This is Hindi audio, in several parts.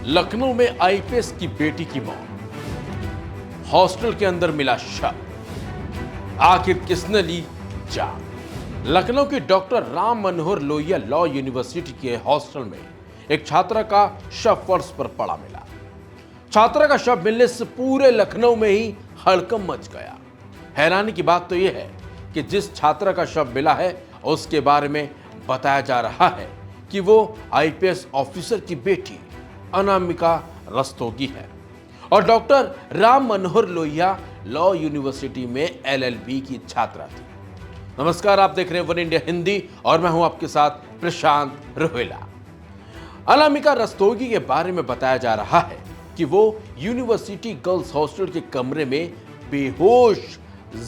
लखनऊ में आईपीएस की बेटी की मौत, हॉस्टल के अंदर मिला शव। आखिर किसने ली जान? लखनऊ की doctor Ram Manohar Lohia law university के हॉस्टल में एक छात्रा का शव फर्श पर पड़ा मिला। छात्रा का शव मिलने से पूरे लखनऊ में ही हड़कंप मच गया। हैरानी की बात तो यह है कि जिस छात्रा का शव मिला है उसके बारे में बताया जा रहा है कि वो आईपीएस ऑफिसर की बेटी अनामिका रस्तोगी है और doctor Ram Manohar Lohia law university में एलएलबी की छात्रा थी। नमस्कार, आप देख रहे हैं वन इंडिया हिंदी और मैं हूं आपके साथ प्रशांत रोहेला। अनामिका रस्तोगी के बारे में बताया जा रहा है कि वो यूनिवर्सिटी गर्ल्स हॉस्टल के कमरे में बेहोश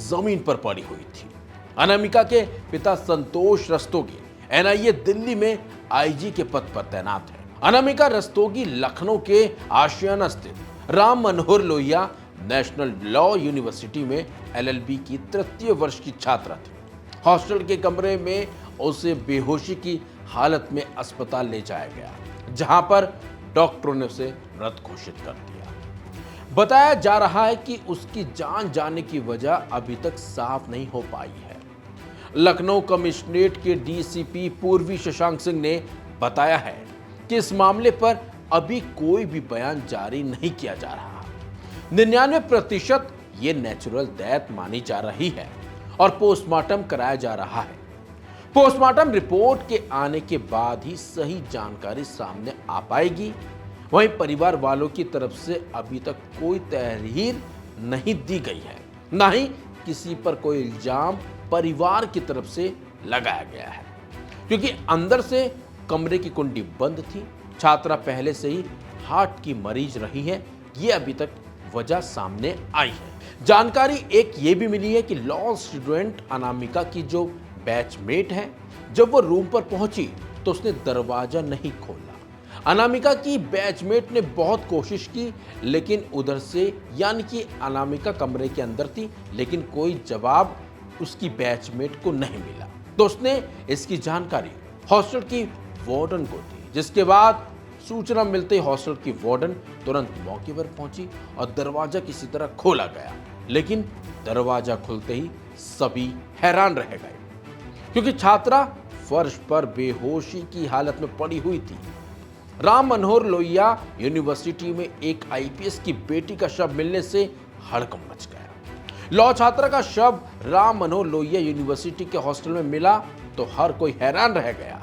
जमीन पर पड़ी हुई थी। अनामिका के पिता संतोष रस्तोगी एनआईए दिल्ली में आईजी के पद पर तैनात है। अनामिका रस्तोगी लखनऊ के आशियाना स्थित Ram Manohar Lohia national law university में एलएलबी की तृतीय वर्ष की छात्रा थी। हॉस्टल के कमरे में उसे बेहोशी की हालत में अस्पताल ले जाया गया, जहां पर डॉक्टरों ने उसे मृत घोषित कर दिया। बताया जा रहा है कि उसकी जान जाने की वजह अभी तक साफ नहीं हो पाई है। लखनऊ कमिश्नरेट के डीसीपी पूर्वी शशांक सिंह ने बताया है कि इस मामले पर अभी कोई भी बयान जारी नहीं किया जा रहा। 99% ये नेचुरल डेथ मानी जा रही है और पोस्टमार्टम कराया जा रहा है। पोस्टमार्टम रिपोर्ट के आने के बाद ही सही जानकारी सामने आ पाएगी। वहीं परिवार वालों की तरफ से अभी तक कोई तहरीर नहीं दी गई है, ना ही किसी पर कोई इल्जाम परिवार की तरफ से लगाया गया है, क्योंकि अंदर से कमरे की कुंडी बंद थी। छात्रा पहले से ही हार्ट की मरीज रही है, ये अभी तक वजह सामने आई है। जानकारी एक ये भी मिली है कि लॉ स्टूडेंट अनामिका की जो बैचमेट है, जब वो रूम पर पहुंची तो उसने दरवाजा नहीं खोला। अनामिका की बैचमेट ने बहुत कोशिश की, लेकिन उधर से यानी कि अनामिका कमरे के अंदर थी, लेकिन कोई जवाब उसकी बैचमेट को नहीं मिला। तो उसने इसकी जानकारी हॉस्टल की वार्डन को दी, जिसके बाद सूचना मिलते ही हॉस्टल की वार्डन तुरंत मौके पर पहुंची और दरवाजा किसी तरह खोला गया। लेकिन दरवाजा खुलते ही सभी हैरान रह गए, क्योंकि छात्रा फर्श पर बेहोशी की हालत में पड़ी हुई थी। राम मनोहर लोहिया यूनिवर्सिटी में एक आईपीएस की बेटी का शव मिलने से हड़कंप मच गया। लॉ छात्रा का शव राम मनोहर लोहिया यूनिवर्सिटी के हॉस्टल में मिला तो हर कोई हैरान रह गया।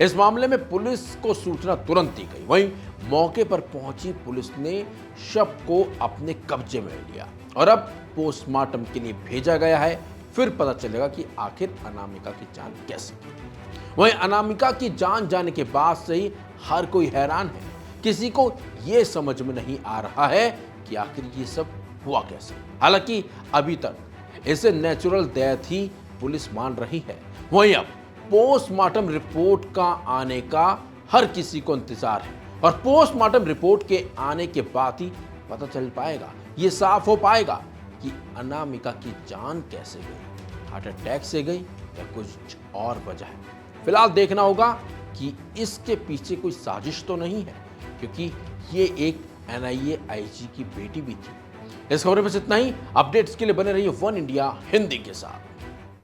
इस मामले में पुलिस को सूचना तुरंत दी गई। वहीं मौके पर पहुंची पुलिस ने शव को अपने कब्जे में लिया और अब पोस्टमार्टम के लिए भेजा गया है। फिर पता चलेगा कि आखिर अनामिका की जान कैसे गई। वहीं अनामिका की जान जाने के बाद से ही हर कोई हैरान है। किसी को यह समझ में नहीं आ रहा है कि आखिर ये सब हुआ कैसे। हालांकि अभी तक इसे नेचुरल डेथ ही पुलिस मान रही है। वहीं अब पोस्टमार्टम रिपोर्ट का आने का हर किसी को इंतजार है और पोस्टमार्टम रिपोर्ट के आने के बाद ही पता चल पाएगा, ये साफ हो पाएगा कि अनामिका की जान कैसे गई, हार्ट अटैक से गई या कुछ और वजह है। फिलहाल देखना होगा कि इसके पीछे कोई साजिश तो नहीं है, क्योंकि ये एक एनआईए आईजी की बेटी भी थी। इस खबर में बस इतना ही। अपडेट्स के लिए बने रहिए वन इंडिया हिंदी के साथ।